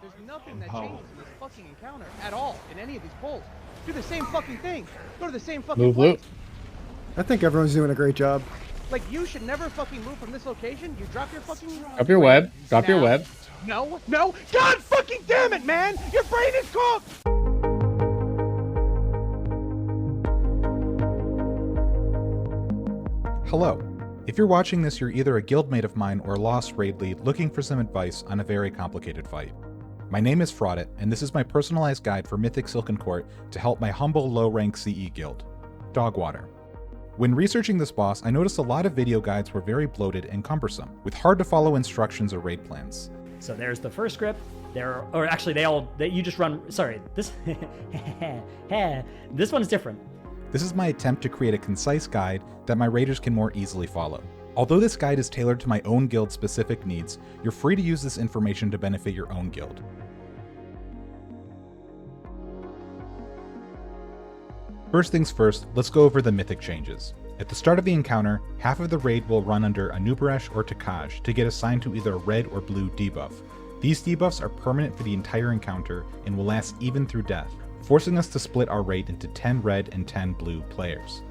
There's nothing that changes in this fucking encounter at all in any of these polls. Do the same fucking thing. Go to the same fucking place. I think everyone's doing a great job. Like, you should never fucking move from this location. You drop your fucking... Drop your web. Drop your web. No. God fucking damn it, man! Your brain is cooked! Hello. If you're watching this, you're either a guildmate of mine or a lost raid lead looking for some advice on a very complicated fight. My name is Fraudit, and this is my personalized guide for Mythic Silken Court to help my humble low-rank CE guild, Dogwater. When researching this boss, I noticed a lot of video guides were very bloated and cumbersome, with hard-to-follow instructions or raid plans. So there's the first script. You just run. Sorry, this this one's different. This is my attempt to create a concise guide that my raiders can more easily follow. Although this guide is tailored to my own guild's specific needs, you're free to use this information to benefit your own guild. First things first, let's go over the Mythic changes. At the start of the encounter, half of the raid will run under Anub'aresh or Takajz to get assigned to either a red or blue debuff. These debuffs are permanent for the entire encounter and will last even through death, forcing us to split our raid into 10 red and 10 blue players.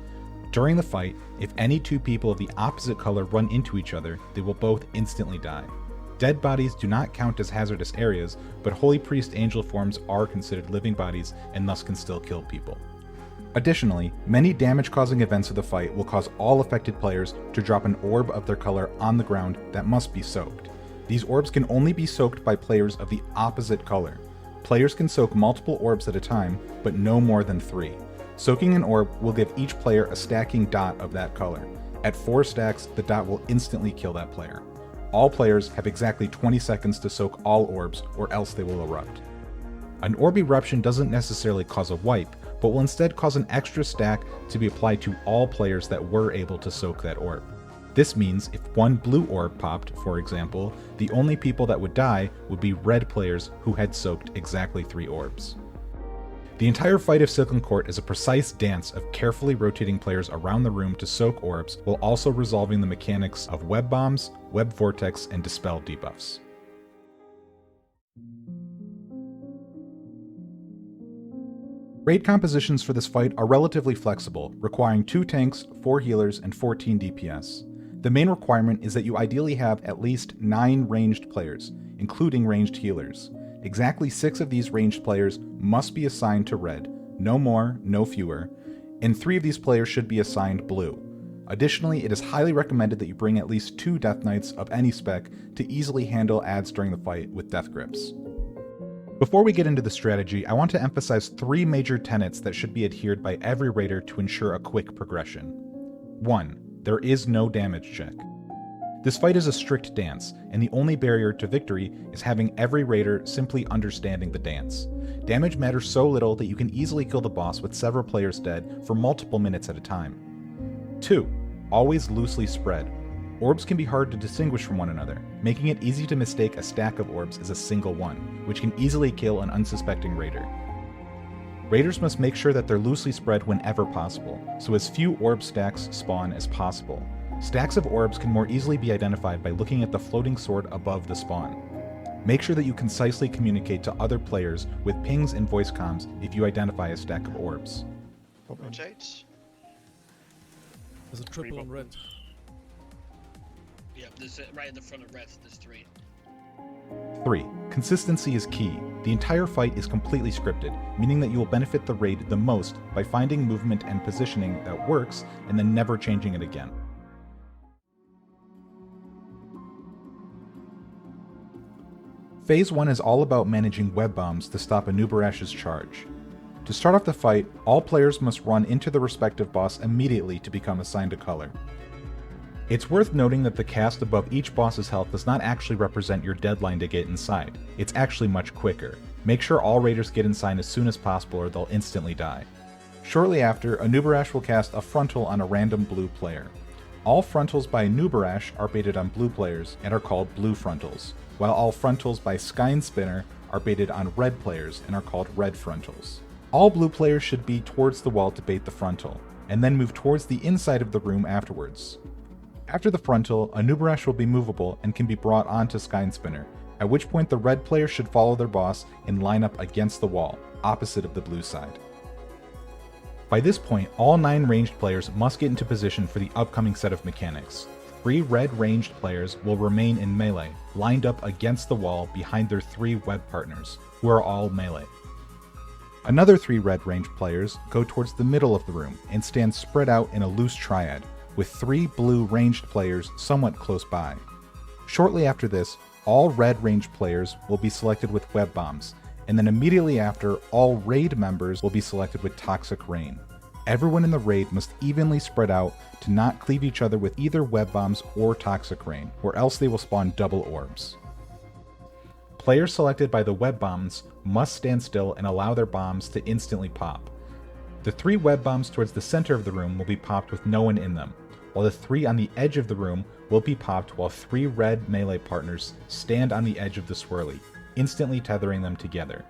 During the fight, if any two people of the opposite color run into each other, they will both instantly die. Dead bodies do not count as hazardous areas, but Holy Priest angel forms are considered living bodies and thus can still kill people. Additionally, many damage-causing events of the fight will cause all affected players to drop an orb of their color on the ground that must be soaked. These orbs can only be soaked by players of the opposite color. Players can soak multiple orbs at a time, but no more than 3. Soaking an orb will give each player a stacking dot of that color. At 4 stacks, the dot will instantly kill that player. All players have exactly 20 seconds to soak all orbs, or else they will erupt. An orb eruption doesn't necessarily cause a wipe, but will instead cause an extra stack to be applied to all players that were able to soak that orb. This means if one blue orb popped, for example, the only people that would die would be red players who had soaked exactly 3 orbs. The entire fight of Silken Court is a precise dance of carefully rotating players around the room to soak orbs while also resolving the mechanics of web bombs, web vortex, and dispel debuffs. Raid compositions for this fight are relatively flexible, requiring 2 tanks, 4 healers, and 14 DPS. The main requirement is that you ideally have at least 9 ranged players, including ranged healers. Exactly 6 of these ranged players must be assigned to red, no more, no fewer, and 3 of these players should be assigned blue. Additionally, it is highly recommended that you bring at least 2 Death Knights of any spec to easily handle adds during the fight with death grips. Before we get into the strategy, I want to emphasize 3 major tenets that should be adhered by every raider to ensure a quick progression. 1. There is no damage check. This fight is a strict dance, and the only barrier to victory is having every raider simply understanding the dance. Damage matters so little that you can easily kill the boss with several players dead for multiple minutes at a time. 2. Always loosely spread. Orbs can be hard to distinguish from one another, making it easy to mistake a stack of orbs as a single one, which can easily kill an unsuspecting raider. Raiders must make sure that they're loosely spread whenever possible, so as few orb stacks spawn as possible. Stacks of orbs can more easily be identified by looking at the floating sword above the spawn. Make sure that you concisely communicate to other players with pings and voice comms if you identify a stack of orbs. Rotates. There's a triple on red. Yeah, there's right in the front of red, there's 3. 3. Consistency is key. The entire fight is completely scripted, meaning that you will benefit the raid the most by finding movement and positioning that works and then never changing it again. Phase 1 is all about managing web bombs to stop Anub'aresh's charge. To start off the fight, all players must run into the respective boss immediately to become assigned a color. It's worth noting that the cast above each boss's health does not actually represent your deadline to get inside. It's actually much quicker. Make sure all raiders get inside as soon as possible or they'll instantly die. Shortly after, Anub'aresh will cast a frontal on a random blue player. All frontals by Anub'aresh are baited on blue players and are called blue frontals, while all frontals by Skynspinner are baited on red players and are called red frontals. All blue players should be towards the wall to bait the frontal, and then move towards the inside of the room afterwards. After the frontal, Anub'aresh will be movable and can be brought onto Skynspinner, at which point the red player should follow their boss and line up against the wall, opposite of the blue side. By this point, all 9 ranged players must get into position for the upcoming set of mechanics. 3 red ranged players will remain in melee, lined up against the wall behind their 3 web partners, who are all melee. Another 3 red ranged players go towards the middle of the room and stand spread out in a loose triad, with 3 blue ranged players somewhat close by. Shortly after this, all red ranged players will be selected with web bombs, and then immediately after, all raid members will be selected with toxic rain. Everyone in the raid must evenly spread out to not cleave each other with either web bombs or toxic rain, or else they will spawn double orbs. Players selected by the web bombs must stand still and allow their bombs to instantly pop. The 3 web bombs towards the center of the room will be popped with no one in them, while the 3 on the edge of the room will be popped while 3 red melee partners stand on the edge of the swirly, instantly tethering them together.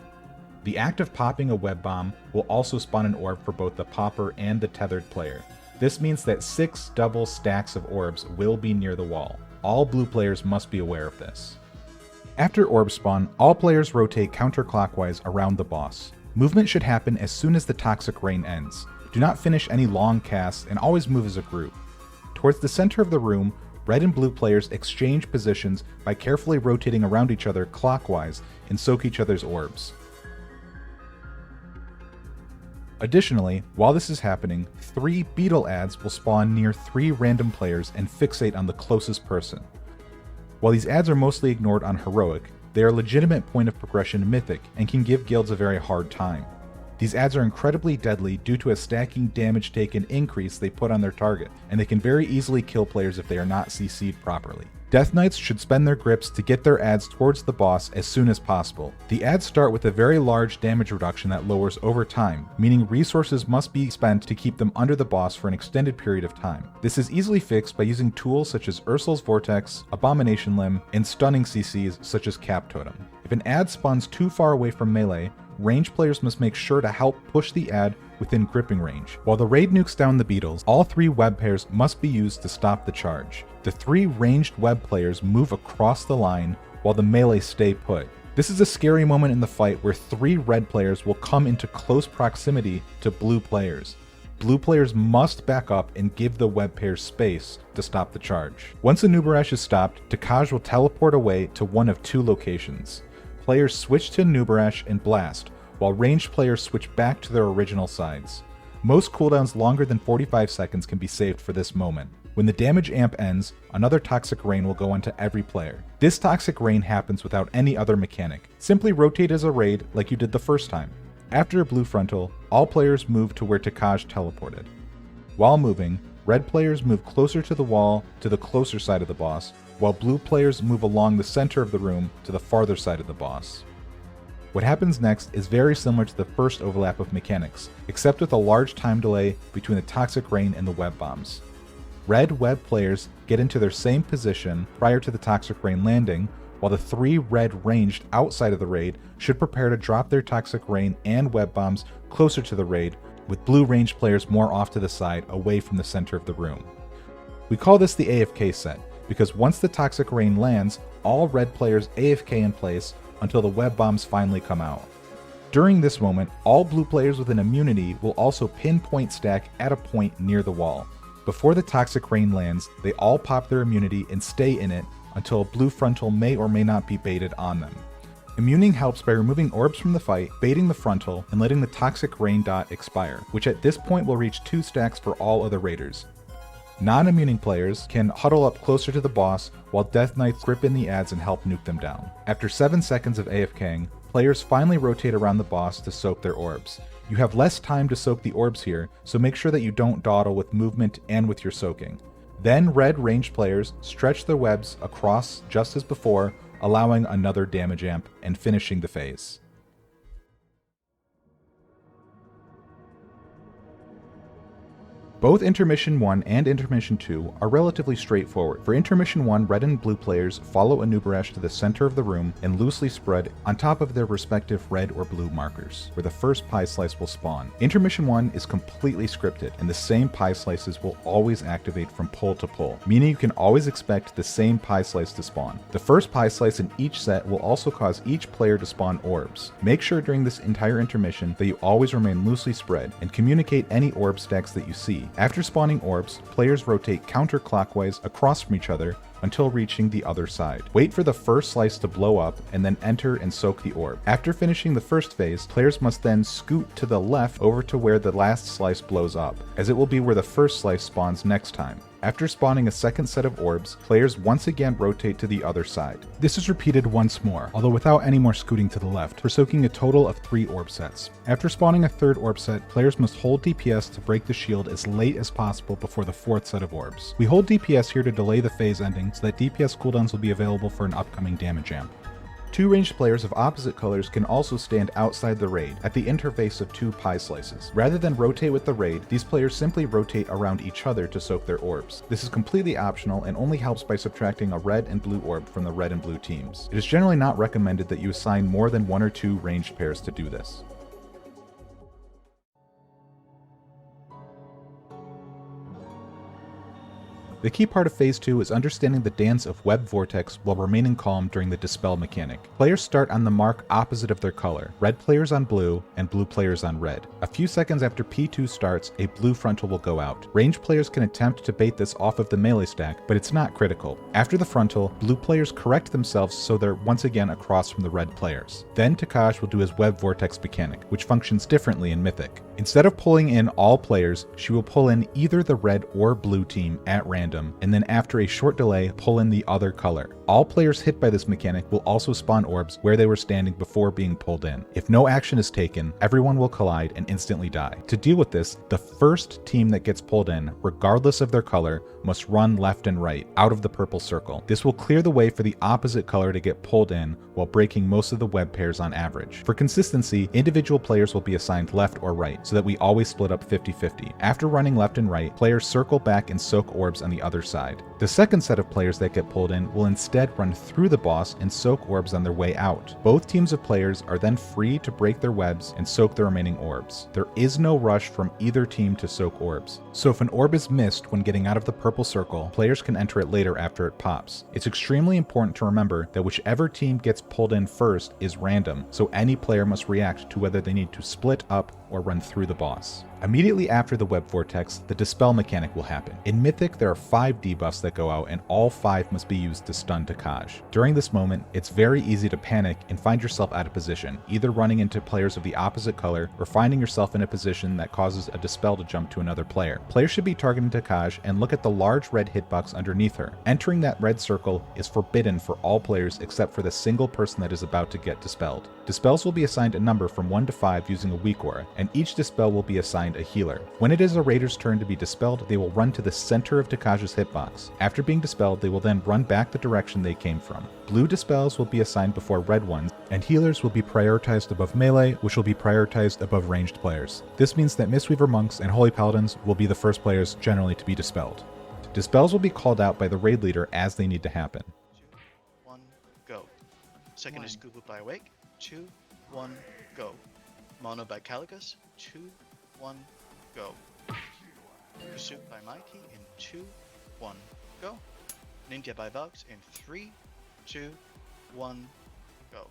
The act of popping a web bomb will also spawn an orb for both the popper and the tethered player. This means that 6 double stacks of orbs will be near the wall. All blue players must be aware of this. After orb spawn, all players rotate counterclockwise around the boss. Movement should happen as soon as the toxic rain ends. Do not finish any long casts and always move as a group. Towards the center of the room, red and blue players exchange positions by carefully rotating around each other clockwise and soak each other's orbs. Additionally, while this is happening, 3 beetle ads will spawn near 3 random players and fixate on the closest person. While these ads are mostly ignored on heroic, they are a legitimate point of progression in Mythic and can give guilds a very hard time. These ads are incredibly deadly due to a stacking damage taken increase they put on their target, and they can very easily kill players if they are not CC'd properly. Death Knights should spend their grips to get their ads towards the boss as soon as possible. The ads start with a very large damage reduction that lowers over time, meaning resources must be spent to keep them under the boss for an extended period of time. This is easily fixed by using tools such as Ursul's Vortex, Abomination Limb, and stunning CCs such as Cap Totem. If an ad spawns too far away from melee, ranged players must make sure to help push the ad within gripping range. While the raid nukes down the beetles, all 3 web pairs must be used to stop the charge. The 3 ranged web players move across the line while the melee stay put. This is a scary moment in the fight where 3 red players will come into close proximity to blue players. Blue players must back up and give the web pairs space to stop the charge. Once a Nubaresh is stopped, Takajz will teleport away to one of 2 locations. Players switch to Nubaresh and Blast, while ranged players switch back to their original sides. Most cooldowns longer than 45 seconds can be saved for this moment. When the damage amp ends, another Toxic Rain will go onto every player. This Toxic Rain happens without any other mechanic. Simply rotate as a raid like you did the first time. After a blue frontal, all players move to where Takajz teleported. While moving, red players move closer to the wall to the closer side of the boss, while blue players move along the center of the room to the farther side of the boss. What happens next is very similar to the first overlap of mechanics, except with a large time delay between the Toxic Rain and the web bombs. Red web players get into their same position prior to the Toxic Rain landing, while the 3 red ranged outside of the raid should prepare to drop their Toxic Rain and web bombs closer to the raid, with blue ranged players more off to the side away from the center of the room. We call this the AFK set, because once the Toxic Rain lands, all red players AFK in place until the web bombs finally come out. During this moment, all blue players with an immunity will also pinpoint stack at a point near the wall. Before the Toxic Rain lands, they all pop their immunity and stay in it until a blue frontal may or may not be baited on them. Immuning helps by removing orbs from the fight, baiting the frontal, and letting the Toxic Rain dot expire, which at this point will reach 2 stacks for all other raiders. Non-immuning players can huddle up closer to the boss while Death Knights grip in the ads and help nuke them down. After 7 seconds of AFKing, players finally rotate around the boss to soak their orbs. You have less time to soak the orbs here, so make sure that you don't dawdle with movement and with your soaking. Then red ranged players stretch their webs across just as before, allowing another damage amp and finishing the phase. Both Intermission 1 and Intermission 2 are relatively straightforward. For Intermission 1, red and blue players follow a Nubaresh to the center of the room and loosely spread on top of their respective red or blue markers, where the first pie slice will spawn. Intermission 1 is completely scripted, and the same pie slices will always activate from pole to pole, meaning you can always expect the same pie slice to spawn. The first pie slice in each set will also cause each player to spawn orbs. Make sure during this entire intermission that you always remain loosely spread, and communicate any orb stacks that you see. After spawning orbs, players rotate counterclockwise across from each other until reaching the other side. Wait for the first slice to blow up and then enter and soak the orb. After finishing the first phase, players must then scoot to the left over to where the last slice blows up, as it will be where the first slice spawns next time. After spawning a second set of orbs, players once again rotate to the other side. This is repeated once more, although without any more scooting to the left, for soaking a total of 3 orb sets. After spawning a third orb set, players must hold DPS to break the shield as late as possible before the fourth set of orbs. We hold DPS here to delay the phase ending so that DPS cooldowns will be available for an upcoming damage amp. 2 ranged players of opposite colors can also stand outside the raid, at the interface of 2 pie slices. Rather than rotate with the raid, these players simply rotate around each other to soak their orbs. This is completely optional and only helps by subtracting a red and blue orb from the red and blue teams. It is generally not recommended that you assign more than 1 or 2 ranged pairs to do this. The key part of Phase 2 is understanding the dance of Web Vortex while remaining calm during the Dispel mechanic. Players start on the mark opposite of their color, red players on blue, and blue players on red. A few seconds after P2 starts, a blue frontal will go out. Ranged players can attempt to bait this off of the melee stack, but it's not critical. After the frontal, blue players correct themselves so they're once again across from the red players. Then Takajz will do his Web Vortex mechanic, which functions differently in Mythic. Instead of pulling in all players, she will pull in either the red or blue team at random, and then after a short delay, pull in the other color. All players hit by this mechanic will also spawn orbs where they were standing before being pulled in. If no action is taken, everyone will collide and instantly die. To deal with this, the first team that gets pulled in, regardless of their color, must run left and right, out of the purple circle. This will clear the way for the opposite color to get pulled in, while breaking most of the web pairs on average. For consistency, individual players will be assigned left or right, so that we always split up 50-50. After running left and right, players circle back and soak orbs on the other side. The second set of players that get pulled in will instead run through the boss and soak orbs on their way out. Both teams of players are then free to break their webs and soak the remaining orbs. There is no rush from either team to soak orbs. So if an orb is missed when getting out of the purple circle, players can enter it later after it pops. It's extremely important to remember that whichever team gets pulled in first is random, so any player must react to whether they need to split up or run through the boss. Immediately after the Web Vortex, the Dispel mechanic will happen. In Mythic, there are 5 debuffs that go out, and all 5 must be used to stun Takajz. During this moment, it's very easy to panic and find yourself out of position, either running into players of the opposite color, or finding yourself in a position that causes a Dispel to jump to another player. Players should be targeting Takajz and look at the large red hitbox underneath her. Entering that red circle is forbidden for all players except for the single person that is about to get dispelled. Dispels will be assigned a number from 1 to 5 using a weak aura, and each dispel will be assigned a healer. When it is a raider's turn to be dispelled, they will run to the center of Takajz's hitbox. After being dispelled, they will then run back the direction they came from. Blue dispels will be assigned before red ones, and healers will be prioritized above melee, which will be prioritized above ranged players. This means that Mistweaver monks and holy paladins will be the first players generally to be dispelled. Dispels will be called out by the raid leader as they need to happen. 2, 1, go. Second is Google by Awake. 2, 1, go. Mono by Caligus. 2, 1, go. Pursuit by Mighty in 2, 1, go. Ninja by Vox in 3, 2, 1, go.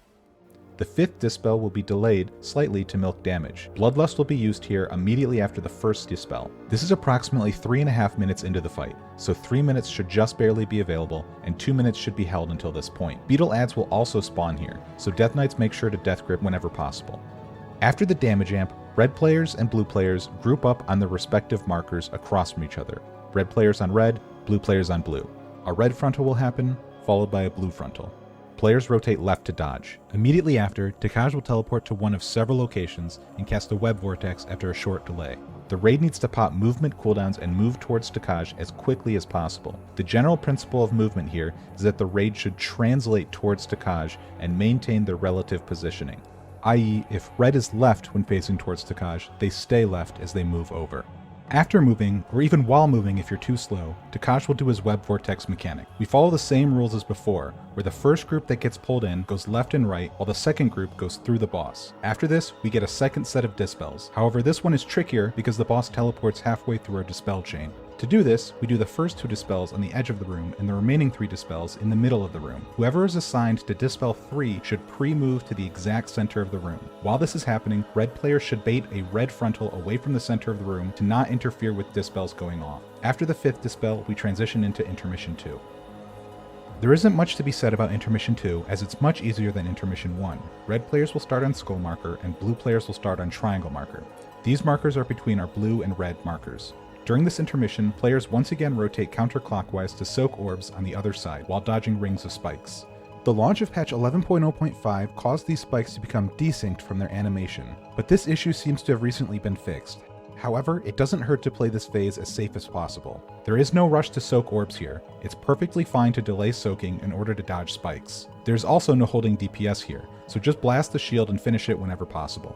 The 5th Dispel will be delayed slightly to milk damage. Bloodlust will be used here immediately after the first Dispel. This is approximately 3.5 minutes into the fight, so 3 minutes should just barely be available, and 2 minutes should be held until this point. Beetle ads will also spawn here, so Death Knights make sure to Death Grip whenever possible. After the damage amp, red players and blue players group up on their respective markers across from each other. Red players on red, blue players on blue. A red frontal will happen, followed by a blue frontal. Players rotate left to dodge. Immediately after, Takajz will teleport to one of several locations and cast a Web Vortex after a short delay. The raid needs to pop movement cooldowns and move towards Takajz as quickly as possible. The general principle of movement here is that the raid should translate towards Takajz and maintain their relative positioning. i.e., if red is left when facing towards Takajz, they stay left as they move over. After moving, or even while moving if you're too slow, Takajz will do his web vortex mechanic. We follow the same rules as before, where the first group that gets pulled in goes left and right, while the second group goes through the boss. After this, we get a second set of dispels. However, this one is trickier because the boss teleports halfway through our dispel chain. To do this, we do the first 2 dispels on the edge of the room and the remaining 3 dispels in the middle of the room. Whoever is assigned to dispel 3 should pre-move to the exact center of the room. While this is happening, red players should bait a red frontal away from the center of the room to not interfere with dispels going off. After the 5th dispel, we transition into Intermission 2. There isn't much to be said about Intermission 2, as it's much easier than Intermission 1. Red players will start on skull marker, and blue players will start on triangle marker. These markers are between our blue and red markers. During this intermission, players once again rotate counterclockwise to soak orbs on the other side, while dodging rings of spikes. The launch of patch 11.0.5 caused these spikes to become desynced from their animation, but this issue seems to have recently been fixed. However, it doesn't hurt to play this phase as safe as possible. There is no rush to soak orbs here. It's perfectly fine to delay soaking in order to dodge spikes. There's also no holding DPS here, so just blast the shield and finish it whenever possible.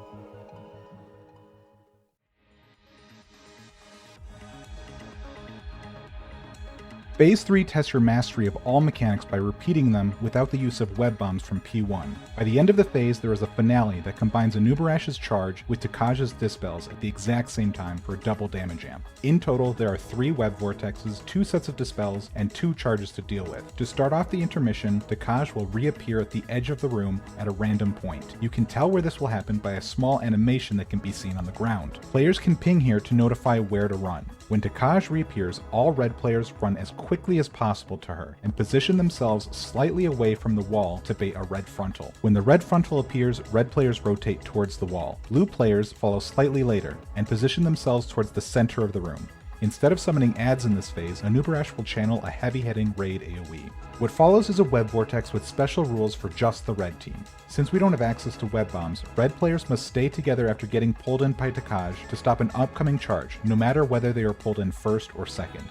Phase 3 tests your mastery of all mechanics by repeating them without the use of web bombs from P1. By the end of the phase, there is a finale that combines Anubarash's charge with Takajz's dispels at the exact same time for a double damage amp. In total, there are 3 web vortexes, 2 sets of dispels, and 2 charges to deal with. To start off the intermission, Takajz will reappear at the edge of the room at a random point. You can tell where this will happen by a small animation that can be seen on the ground. Players can ping here to notify where to run. When Takajz reappears, all red players run as quickly as possible to her and position themselves slightly away from the wall to bait a red frontal. When the red frontal appears, red players rotate towards the wall. Blue players follow slightly later and position themselves towards the center of the room. Instead of summoning adds in this phase, Anubarash will channel a heavy-hitting raid AoE. What follows is a web vortex with special rules for just the red team. Since we don't have access to web bombs, red players must stay together after getting pulled in by Takajz to stop an upcoming charge, no matter whether they are pulled in first or second.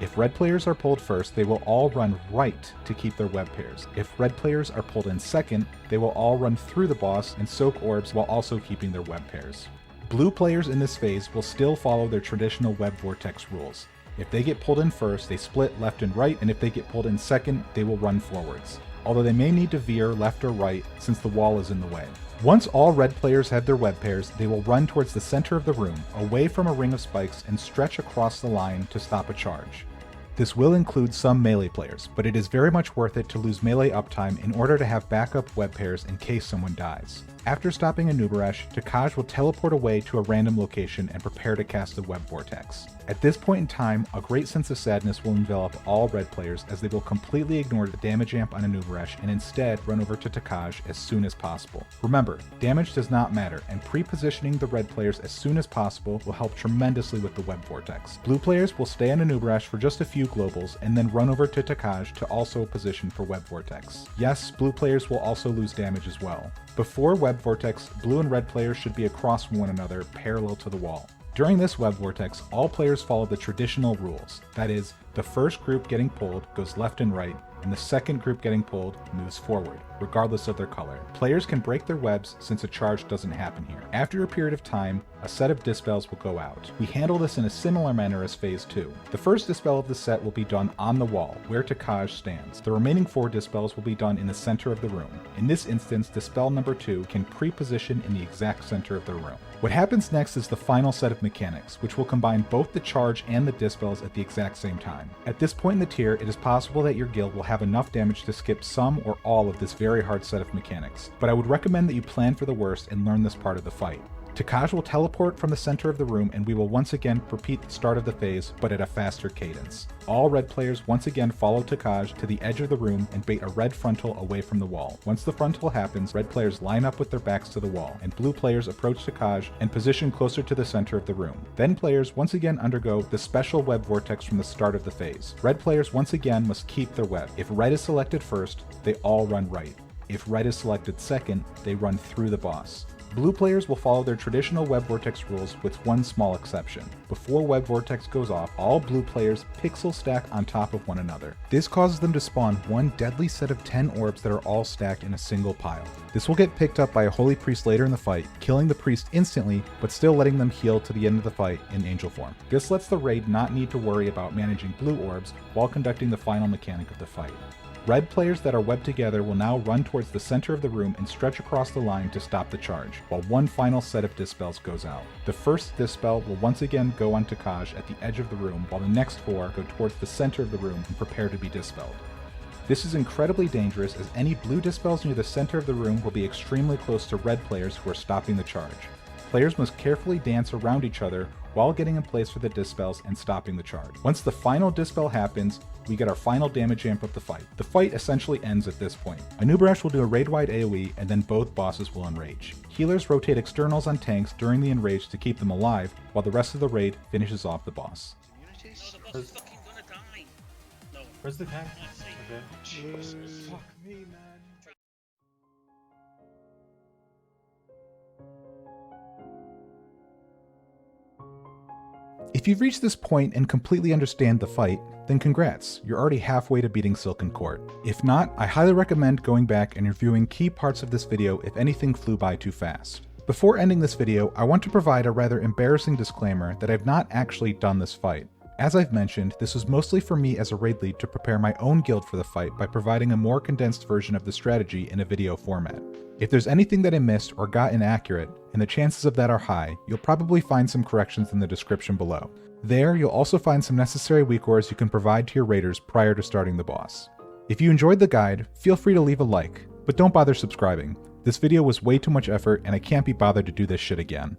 If red players are pulled first, they will all run right to keep their web pairs. If red players are pulled in second, they will all run through the boss and soak orbs while also keeping their web pairs. Blue players in this phase will still follow their traditional web vortex rules. If they get pulled in first, they split left and right, and if they get pulled in second, they will run forwards, although they may need to veer left or right since the wall is in the way. Once all red players have their web pairs, they will run towards the center of the room, away from a ring of spikes, and stretch across the line to stop a charge. This will include some melee players, but it is very much worth it to lose melee uptime in order to have backup web pairs in case someone dies. After stopping Anubarash, Takajz will teleport away to a random location and prepare to cast the web vortex. At this point in time, a great sense of sadness will envelop all red players as they will completely ignore the damage amp on Anubarash and instead run over to Takajz as soon as possible. Remember, damage does not matter, and pre-positioning the red players as soon as possible will help tremendously with the web vortex. Blue players will stay on Anubarash for just a few globals and then run over to Takajz to also position for web vortex. Yes, blue players will also lose damage as well. Before web vortex, blue and red players should be across from one another, parallel to the wall. During this web vortex, all players follow the traditional rules. That is, the first group getting pulled goes left and right, and the second group getting pulled moves forward, regardless of their color. Players can break their webs since a charge doesn't happen here. After a period of time, a set of dispels will go out. We handle this in a similar manner as phase 2. The first dispel of the set will be done on the wall, where Takajz stands. The remaining 4 dispels will be done in the center of the room. In this instance, dispel number 2 can pre-position in the exact center of the room. What happens next is the final set of mechanics, which will combine both the charge and the dispels at the exact same time. At this point in the tier, it is possible that your guild will have enough damage to skip some or all of this very hard set of mechanics, but I would recommend that you plan for the worst and learn this part of the fight. Takajz will teleport from the center of the room and we will once again repeat the start of the phase, but at a faster cadence. All red players once again follow Takajz to the edge of the room and bait a red frontal away from the wall. Once the frontal happens, red players line up with their backs to the wall, and blue players approach Takajz and position closer to the center of the room. Then players once again undergo the special web vortex from the start of the phase. Red players once again must keep their web. If red is selected first, they all run right. If red is selected second, they run through the boss. Blue players will follow their traditional Web Vortex rules with one small exception. Before Web Vortex goes off, all blue players pixel stack on top of one another. This causes them to spawn one deadly set of 10 orbs that are all stacked in a single pile. This will get picked up by a Holy Priest later in the fight, killing the priest instantly, but still letting them heal to the end of the fight in angel form. This lets the raid not need to worry about managing blue orbs while conducting the final mechanic of the fight. Red players that are webbed together will now run towards the center of the room and stretch across the line to stop the charge, while one final set of dispels goes out. The first dispel will once again go on Takajz at the edge of the room, while the next 4 go towards the center of the room and prepare to be dispelled. This is incredibly dangerous, as any blue dispels near the center of the room will be extremely close to red players who are stopping the charge. Players must carefully dance around each other while getting in place for the dispels and stopping the charge. Once the final dispel happens, we get our final damage amp of the fight. The fight essentially ends at this point. Anubaresh will do a raid-wide AoE, and then both bosses will enrage. Healers rotate externals on tanks during the enrage to keep them alive, while the rest of the raid finishes off the boss. Communities? No, the boss is fucking gonna die. No. Where's the tank? Okay. Jesus. Fuck me, man. If you've reached this point and completely understand the fight, then congrats, you're already halfway to beating Silken Court. If not, I highly recommend going back and reviewing key parts of this video if anything flew by too fast. Before ending this video, I want to provide a rather embarrassing disclaimer that I've not actually done this fight. As I've mentioned, this was mostly for me as a raid lead to prepare my own guild for the fight by providing a more condensed version of the strategy in a video format. If there's anything that I missed or got inaccurate, and the chances of that are high, you'll probably find some corrections in the description below. There, you'll also find some necessary weak ores you can provide to your raiders prior to starting the boss. If you enjoyed the guide, feel free to leave a like, but don't bother subscribing. This video was way too much effort and I can't be bothered to do this shit again.